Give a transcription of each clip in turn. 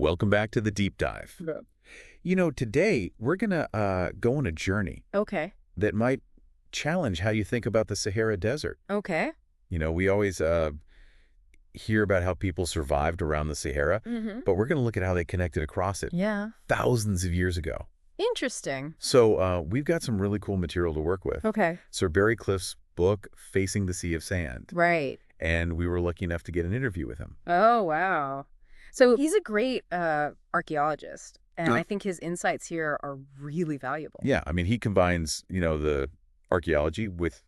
Welcome back to the deep dive. Yeah. Today we're going to go on a journey Okay. that might challenge how you think about the Sahara Desert. Okay. We always hear about how people survived around the Sahara, Mm-hmm. but we're going to look at how they connected across it Yeah. thousands of years ago. Interesting. So we've got some really cool material to work with. Okay. Sir Barry Cliff's book, Facing the Sea of Sand, Right. and we were lucky enough to get an interview with him. Oh, wow. So he's a great archaeologist, and I think his insights here are really valuable. Yeah, I mean, he combines, the archaeology with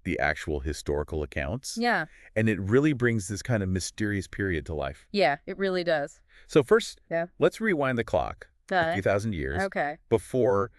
the actual historical accounts. Yeah. And it really brings this kind of mysterious period to life. Yeah, it really does. So first, Yeah. let's rewind the clock a Uh, few thousand years okay. before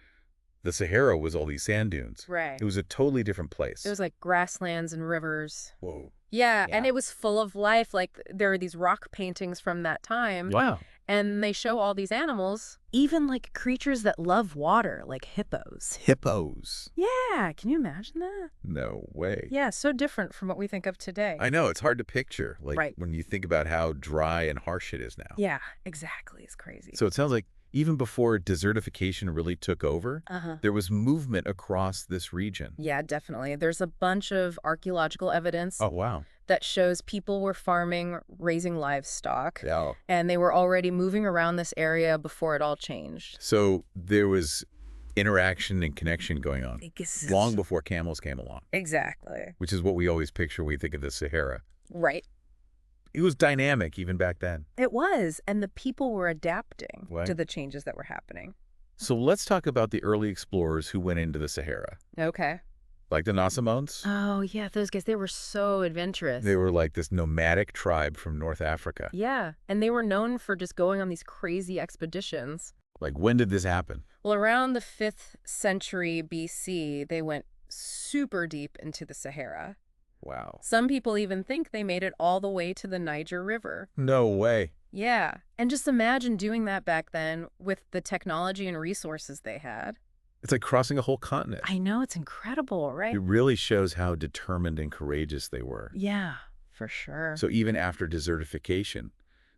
the Sahara was all these sand dunes. Right. It was a totally different place. It was like grasslands and rivers. Whoa. Yeah, and Yeah. it was full of life. Like there are these rock paintings from that time, Wow. and they show all these animals, even like creatures that love water, like hippos. Hippos. Yeah, can you imagine that? No way. Yeah, so different from what we think of today. I know, it's hard to picture, Right. when you think about how dry and harsh it is now. Yeah, exactly. It's crazy. So it sounds like even before desertification really took over, Uh-huh. there was movement across this region. Yeah, definitely. There's a bunch of archaeological evidence Oh, wow. that shows people were farming, raising livestock, Yeah. and they were already moving around this area before it all changed. So there was interaction and connection going on long before camels came along, Exactly. which is what we always picture when we think of the Sahara. Right. It was dynamic even back then. It was, and the people were adapting Right. to the changes that were happening. So let's talk about the early explorers who went into the Sahara, Okay. like the Nasamones. Oh, yeah, those guys, they were so adventurous. They were like this nomadic tribe from North Africa. Yeah, and they were known for just going on these crazy expeditions. Like, when did this happen? Well, around the 5th century BC, they went super deep into the Sahara. Wow. Some people even think they made it all the way to the Niger River. No way. Yeah, and just imagine doing that back then with the technology and resources they had. It's like crossing a whole continent. I know, it's incredible, right? It really shows how determined and courageous they were. Yeah, for sure. So even after desertification,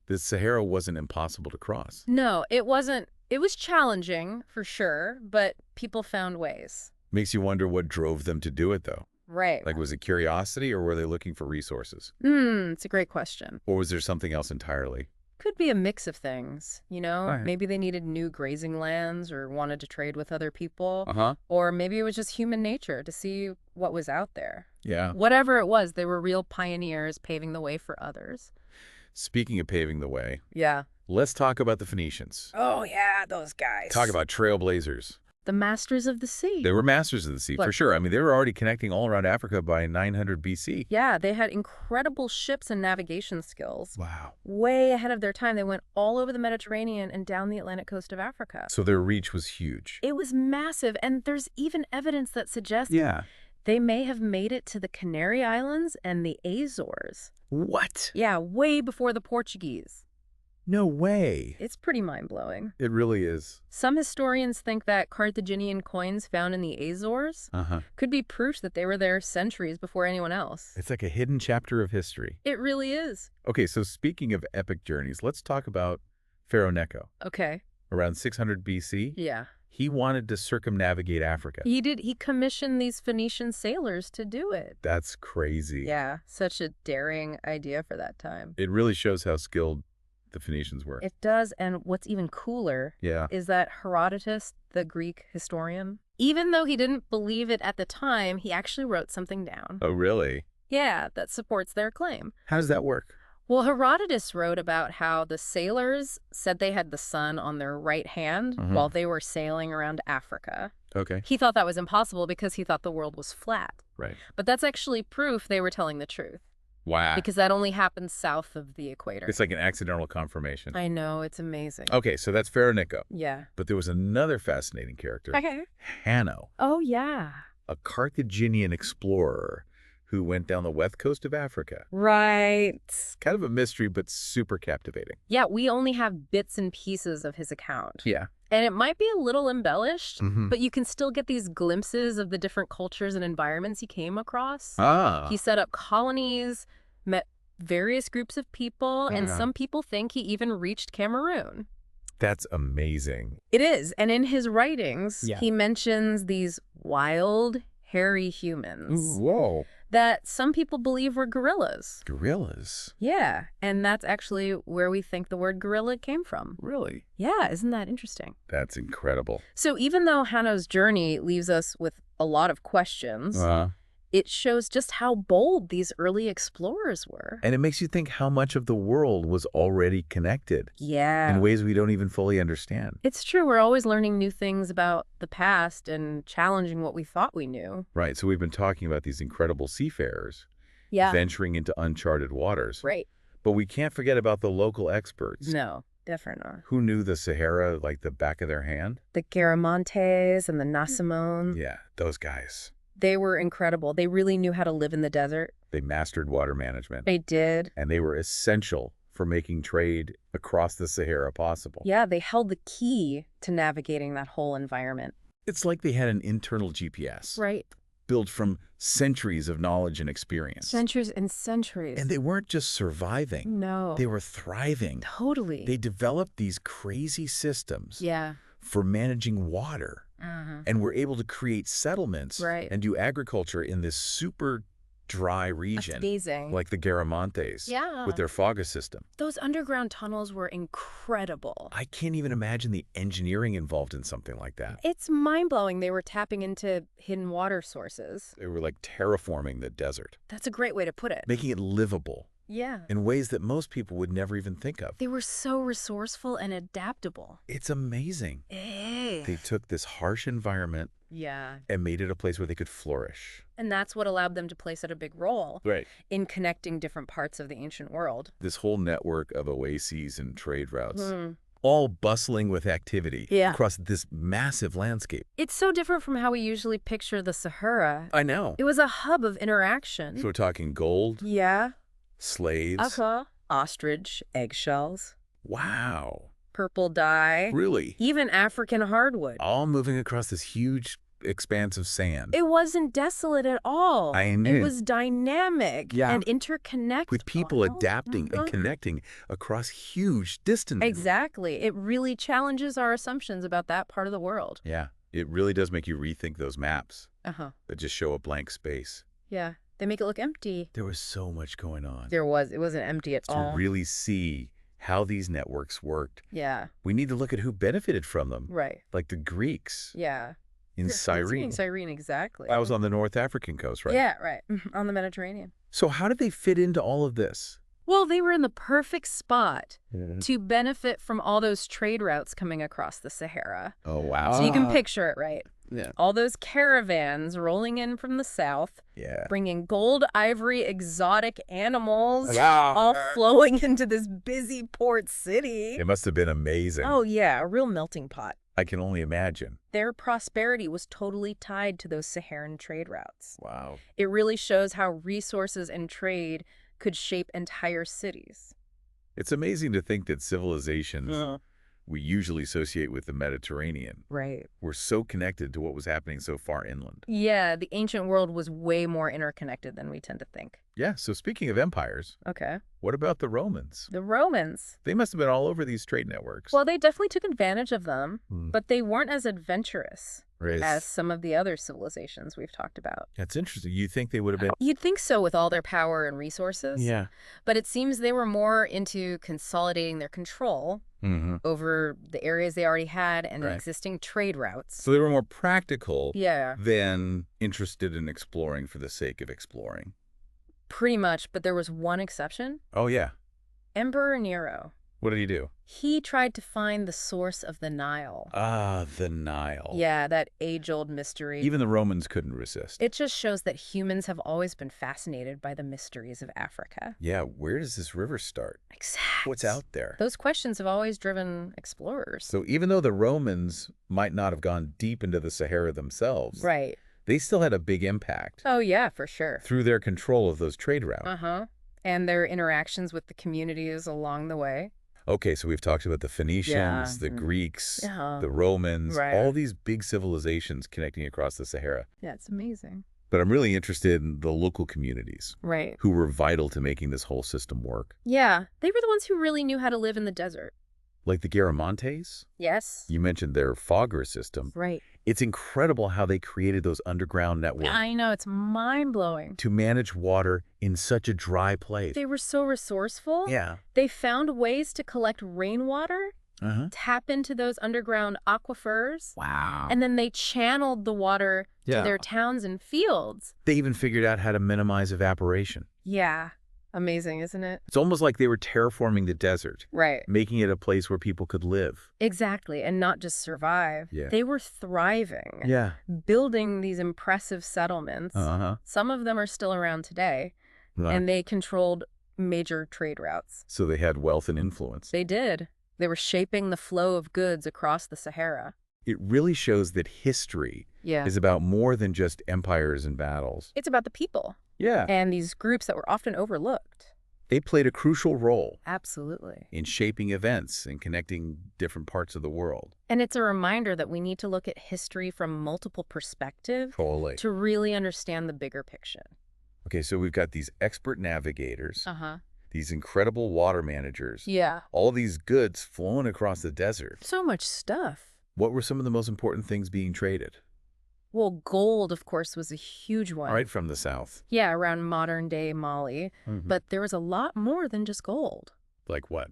the Sahara wasn't impossible to cross. No, it wasn't. It was challenging, for sure, but people found ways. Makes you wonder what drove them to do it, though. Right. Like, was it curiosity or were they looking for resources? It's a great question. Or was there something else entirely? Could be a mix of things, Right. Maybe they needed new grazing lands or wanted to trade with other people. Uh-huh. Or maybe it was just human nature to see what was out there. Yeah. Whatever it was, they were real pioneers paving the way for others. Speaking of paving the way, Yeah. let's talk about the Phoenicians. Oh, yeah, those guys. Talk about trailblazers. the masters of the sea. They were masters of the sea, for Look. sure. I mean, they were already connecting all around Africa by 900 BC. Yeah, they had incredible ships and navigation skills. Wow. Way ahead of their time. They went all over the Mediterranean and down the Atlantic coast of Africa. So their reach was huge. It was massive, and there's even evidence that suggests Yeah. they may have made it to the Canary Islands and the Azores. What? Yeah, way before the Portuguese. No way. It's pretty mind-blowing. It really is. Some historians think that Carthaginian coins found in the Azores Uh-huh. could be proof that they were there centuries before anyone else. It's like a hidden chapter of history. It really is. Okay, so speaking of epic journeys, let's talk about Pharaoh Necho. Okay. Around 600 BC, Yeah. he wanted to circumnavigate Africa. He commissioned these Phoenician sailors to do it. That's crazy. Yeah, such a daring idea for that time. It really shows how skilled the Phoenicians were. It does, and what's even cooler Yeah. is that Herodotus, the Greek historian, even though he didn't believe it at the time, he actually wrote something down. Oh, really? Yeah, that supports their claim. How does that work? Well, Herodotus wrote about how the sailors said they had the sun on their right hand Mhm. while they were sailing around Africa. Okay. He thought that was impossible because he thought the world was flat. Right. But that's actually proof they were telling the truth, Wow. because that only happens south of the equator. It's like an accidental confirmation. I know, it's amazing. Okay, so that's Pharaoh Necho. Yeah. But there was another fascinating character, Okay. Hanno, Oh, yeah. a Carthaginian explorer who went down the west coast of Africa. Right. Kind of a mystery, but super captivating. Yeah, we only have bits and pieces of his account. Yeah. And it might be a little embellished, Mhm. but you can still get these glimpses of the different cultures and environments he came across. Ah. He set up colonies, met various groups of people, and Yeah. some people think he even reached Cameroon. That's amazing. It is. And in his writings, Yeah. he mentions these wild, hairy humans Whoa. that some people believe were gorillas. Gorillas. Yeah, and that's actually where we think the word gorilla came from. Really? Yeah, isn't that interesting? That's incredible. So even though Hanno's journey leaves us with a lot of questions, it shows just how bold these early explorers were. And it makes you think how much of the world was already connected Yeah. in ways we don't even fully understand. It's true. We're always learning new things about the past and challenging what we thought we knew. Right. So we've been talking about these incredible seafarers Yeah. venturing into uncharted waters. Right. But we can't forget about the local experts. No, definitely not. Who knew the Sahara like the back of their hand? The Garamontes and the Nasamon, Yeah, those guys. they were incredible. They really knew how to live in the desert. They mastered water management. They did. And they were essential for making trade across the Sahara possible. Yeah, they held the key to navigating that whole environment. It's like they had an internal GPS Right. built from centuries of knowledge and experience. Centuries and centuries. And they weren't just surviving. No. They were thriving. Totally. They developed these crazy systems Yeah. for managing water Uh-huh. and were able to create settlements Right. and do agriculture in this super dry region, Amazing. like the Garamontes, Yeah. with their Faga system. Those underground tunnels were incredible. I can't even imagine the engineering involved in something like that. It's mind-blowing they were tapping into hidden water sources. They were like terraforming the desert, That's a great way to put it. making it livable Yeah. in ways that most people would never even think of. They were so resourceful and adaptable. It's amazing. Eh. They took this harsh environment Yeah. and made it a place where they could flourish. And that's what allowed them to play such a big role Right. in connecting different parts of the ancient world. This whole network of oases and trade routes, Hmm. all bustling with activity Yeah. across this massive landscape. It's so different from how we usually picture the Sahara. I know. It was a hub of interaction. So we're talking gold, Yeah. slaves. Uh-huh. Ostrich, eggshells, Wow. purple dye, Really? even African hardwood. All moving across this huge expanse of sand. It wasn't desolate at all. I knew. It was dynamic Yeah. and interconnected. With people adapting and Mhm. connecting across huge distances. Exactly. It really challenges our assumptions about that part of the world. Yeah. It really does make you rethink those maps Uh-huh. that just show a blank space. Yeah. They make it look empty. There was so much going on. It wasn't empty at To all. really see how these networks worked, Yeah. we need to look at who benefited from them, Right. like the Greeks Yeah. in Cyrene. Cyrene, exactly. I was on the North African coast, right? Yeah, right. On the Mediterranean. So how did they fit into all of this? Well, they were in the perfect spot to benefit from all those trade routes coming across the Sahara. Oh, wow. So you can picture it, right? Yeah. All those caravans rolling in from the south, Yeah. bringing gold, ivory, exotic animals, Wow. all flowing into this busy port city. It must have been amazing. Oh, yeah, a real melting pot. I can only imagine. Their prosperity was totally tied to those Saharan trade routes. Wow. It really shows how resources and trade could shape entire cities. It's amazing to think that civilizations we usually associate with the Mediterranean Right. were so connected to what was happening so far inland. Yeah, the ancient world was way more interconnected than we tend to think. Yeah, so speaking of empires, Okay. what about the Romans? The Romans. They must have been all over these trade networks. Well, they definitely took advantage of them, Hmm. but they weren't as adventurous Right. as some of the other civilizations we've talked about. That's interesting. You think they would have been... You'd think so with all their power and resources. Yeah. But it seems they were more into consolidating their control Mm-hmm. over the areas they already had and Right. existing trade routes. So they were more practical Yeah, than interested in exploring for the sake of exploring. pretty much. But there was one exception. Oh, yeah. Emperor Nero. What did he do? He tried to find the source of the Nile. Ah, the Nile. Yeah, that age-old mystery. Even the Romans couldn't resist. It just shows that humans have always been fascinated by the mysteries of Africa. Yeah, where does this river start? Exactly. What's out there? Those questions have always driven explorers. So even though the Romans might not have gone deep into the Sahara themselves, Right. they still had a big impact Oh, yeah, for sure. through their control of those trade routes. Uh-huh. And their interactions with the communities along the way. Okay, so we've talked about the Phoenicians, Yeah. the Greeks, Yeah. the Romans, Right. all these big civilizations connecting across the Sahara. Yeah, it's amazing. But I'm really interested in the local communities Right. who were vital to making this whole system work. Yeah, they were the ones who really knew how to live in the desert. Like the Garamontes? Yes. You mentioned their fogger system. Right. It's incredible how they created those underground networks I know, it's mind-blowing. to manage water in such a dry place. They were so resourceful. Yeah. They found ways to collect rainwater, Uh-huh. tap into those underground aquifers, Wow. and then they channeled the water to their towns and fields. They even figured out how to minimize evaporation. Yeah. Amazing, isn't it? It's almost like they were terraforming the desert, Right. making it a place where people could live. Exactly, and not just survive. Yeah. They were thriving, Yeah. building these impressive settlements. Uh-huh. Some of them are still around today, Right. and they controlled major trade routes. So they had wealth and influence. They did. They were shaping the flow of goods across the Sahara. It really shows that history Yeah. is about more than just empires and battles. It's about the people Yeah. and these groups that were often overlooked. They played a crucial role Absolutely. in shaping events and connecting different parts of the world. And it's a reminder that we need to look at history from multiple perspectives Totally. to really understand the bigger picture. Okay, so we've got these expert navigators, Uh-huh. these incredible water managers, Yeah. all these goods flowing across the desert. So much stuff. What were some of the most important things being traded? Well, gold, of course, was a huge one. Right from the south. Yeah, around modern-day Mali. Mhm. But there was a lot more than just gold. Like what?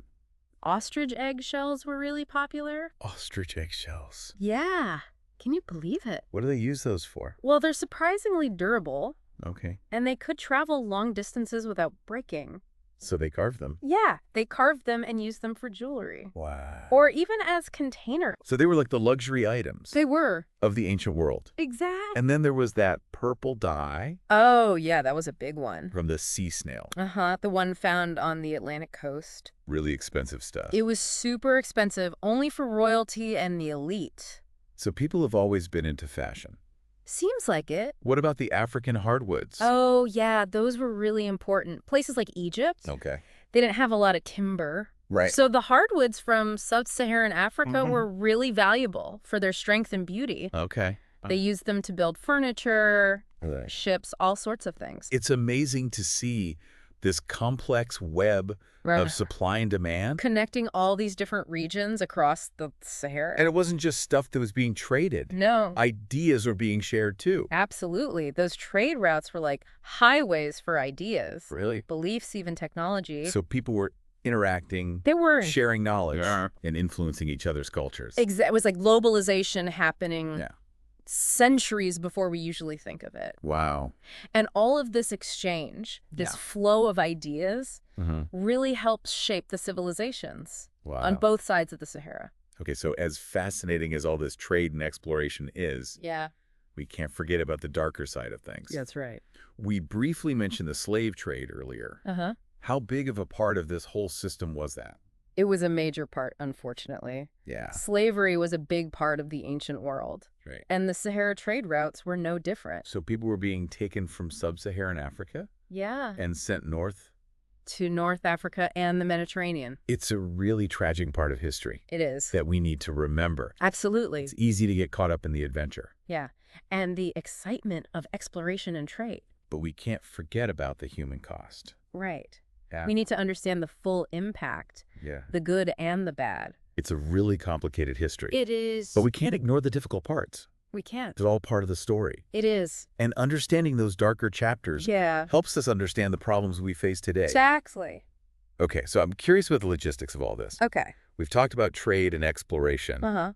Ostrich eggshells were really popular. Ostrich eggshells. Yeah. Can you believe it? What do they use those for? Well, they're surprisingly durable, Okay. and they could travel long distances without breaking. So they carved them. Yeah, they carved them and used them for jewelry. Wow. Or even as containers. So they were like the luxury items They were. of the ancient world. Exactly. And then there was that purple dye Oh, yeah, that was a big one. from the sea snail. Uh-huh, the one found on the Atlantic coast. Really expensive stuff. It was super expensive, only for royalty and the elite. So people have always been into fashion. Seems like it. What about the African hardwoods? Oh, yeah, those were really important. Places like Egypt, Okay. they didn't have a lot of timber. Right. So the hardwoods from sub-Saharan Africa were really valuable for their strength and beauty. Okay. They used them to build furniture, Right. ships, all sorts of things. It's amazing to see this complex web of supply and demand. Connecting all these different regions across the Sahara. And it wasn't just stuff that was being traded. No. Ideas were being shared too. Absolutely. Those trade routes were like highways for ideas, Really? beliefs, even technology. So people were interacting, They were. sharing knowledge, and influencing each other's cultures. It was like globalization happening Yeah. centuries before we usually think of it. Wow. And all of this exchange, this flow of ideas, really helps shape the civilizations Wow. on both sides of the Sahara. Okay, so as fascinating as all this trade and exploration is, Yeah, we can't forget about the darker side of things. that's right. We briefly mentioned the slave trade earlier. Uh-huh. How big of a part of this whole system was that? It was a major part, unfortunately. Yeah. Slavery was a big part of the ancient world. Right. And the Sahara trade routes were no different. So people were being taken from sub-Saharan Africa Yeah. and sent north? To North Africa and the Mediterranean. It's a really tragic part of history It is. that we need to remember. Absolutely. It's easy to get caught up in the adventure, Yeah. And the excitement of exploration and trade. but we can't forget about the human cost. Right. Yeah. We need to understand the full impact, Yeah. the good and the bad. It's a really complicated history. It is. But we can't ignore the difficult parts. We can't. It's all part of the story. It is. And understanding those darker chapters Yeah. helps us understand the problems we face today. Exactly. Okay, so I'm curious about the logistics of all this. Okay. We've talked about trade and exploration, Uh-huh.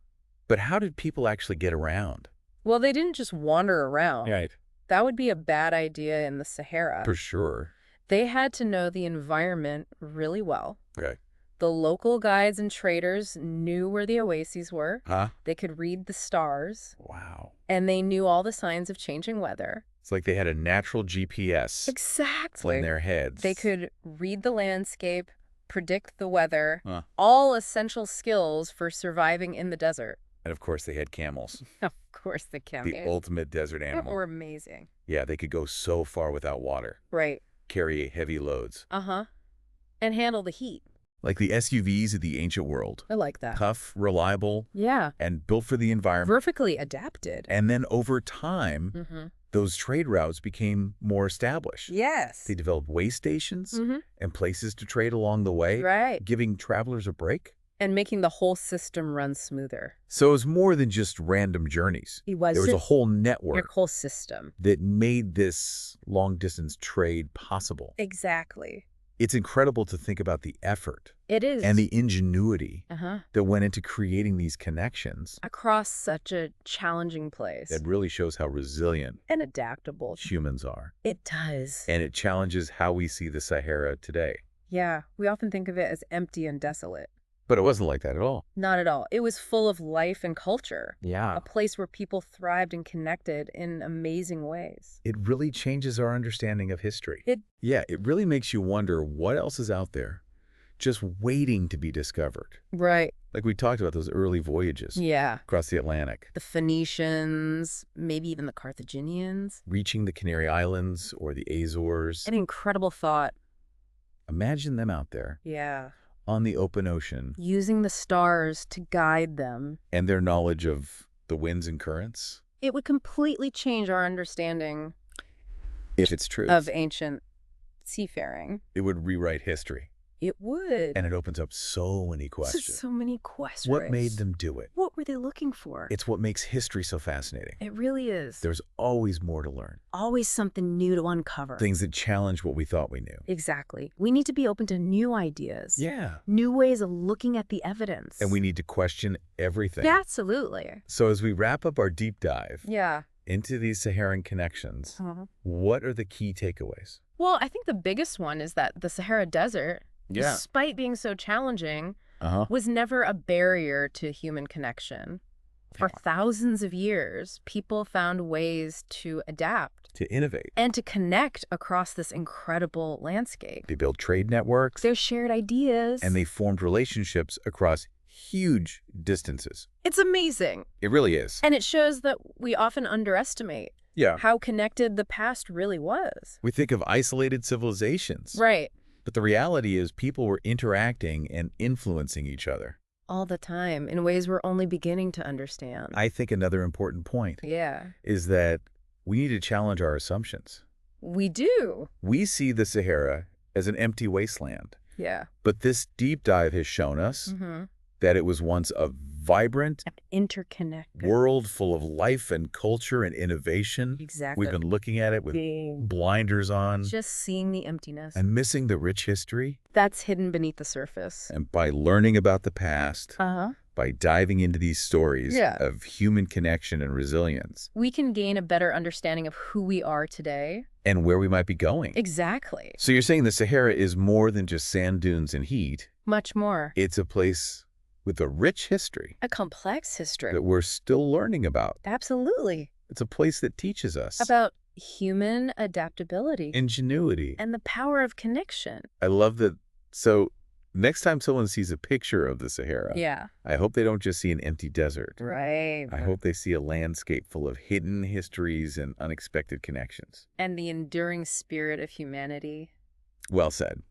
but how did people actually get around? Well, they didn't just wander around. Right. That would be a bad idea in the Sahara. For sure. They had to know the environment really well. Okay. The local guides and traders knew where the oases were. Huh? They could read the stars, Wow. and they knew all the signs of changing weather. It's like they had a natural GPS Exactly. in their heads. They could read the landscape, predict the weather, Huh. all essential skills for surviving in the desert. And of course, they had camels, Of course, the camels the ultimate desert animal. were amazing. Yeah, they could go so far without water, Right. carry heavy loads. Uh-huh. And handle the heat. Like the SUVs of the ancient world. I like that. Tough, reliable, Yeah. and built for the environment. Perfectly adapted. And then over time, Mm-hmm. those trade routes became more established. Yes. They developed way stations Mm-hmm. and places to trade along the way, Right. giving travelers a break. And making the whole system run smoother. So it was more than just random journeys. It was. There was a whole Your network whole system. that made this long-distance trade possible. Exactly. It's incredible to think about the effort It is. and the ingenuity Uh-huh. that went into creating these connections. Across such a challenging place. That really shows how resilient And adaptable. humans are. It does. And it challenges how we see the Sahara today. Yeah, we often think of it as empty and desolate. But it wasn't like that at all. Not at all. It was full of life and culture. Yeah. A place where people thrived and connected in amazing ways. It really changes our understanding of history. It really makes you wonder what else is out there just waiting to be discovered. Right. Like we talked about those early voyages Yeah. across the Atlantic, The Phoenicians, maybe even the Carthaginians. reaching the Canary Islands or the Azores. An incredible thought. Imagine them out there Yeah. on the open ocean Using the stars to guide them. and their knowledge of the winds and currents. It would completely change our understanding If it's true, of ancient seafaring. it would rewrite history. It would. And it opens up so many questions. So many questions. What made them do it? What were they looking for? It's what makes history so fascinating. It really is. There's always more to learn. Always something new to uncover. Things that challenge what we thought we knew. Exactly. We need to be open to new ideas. Yeah. New ways of looking at the evidence. And we need to question everything. Yeah, absolutely. So as we wrap up our deep dive Yeah. into these Saharan connections, Uh-huh. what are the key takeaways? Well, I think the biggest one is that the Sahara Desert, despite being so challenging, was never a barrier to human connection. For thousands of years, people found ways to adapt. To innovate. And to connect across this incredible landscape. They built trade networks. They shared ideas. And they formed relationships across huge distances. It's amazing. It really is. And it shows that we often underestimate how connected the past really was. We think of isolated civilizations. Right. But the reality is people were interacting and influencing each other. All the time, in ways we're only beginning to understand. I think another important point is that we need to challenge our assumptions. We do. We see the Sahara as an empty wasteland. Yeah. But this deep dive has shown us that it was once a vibrant, interconnected world full of life and culture and innovation. Exactly. We've been looking at it with blinders on. Just seeing the emptiness. And missing the rich history. That's hidden beneath the surface. And by learning about the past, by diving into these stories of human connection and resilience, we can gain a better understanding of who we are today. And where we might be going. Exactly. So you're saying the Sahara is more than just sand dunes and heat. Much more. It's a place with a rich history. A complex history. That we're still learning about. Absolutely. It's a place that teaches us. About human adaptability. Ingenuity. And the power of connection. I love that. So next time someone sees a picture of the Sahara, I hope they don't just see an empty desert. Right. I hope they see a landscape full of hidden histories and unexpected connections. And the enduring spirit of humanity. Well said.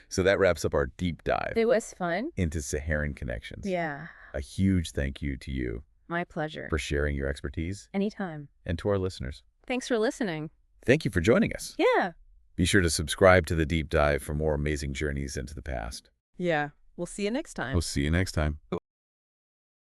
So that wraps up our deep dive. It was fun. Into Saharan connections. Yeah. A huge thank you to you. My pleasure. For sharing your expertise. Anytime. And to our listeners. Thanks for listening. Thank you for joining us. Yeah. Be sure to subscribe to The Deep Dive for more amazing journeys into the past. Yeah. We'll see you next time. We'll see you next time.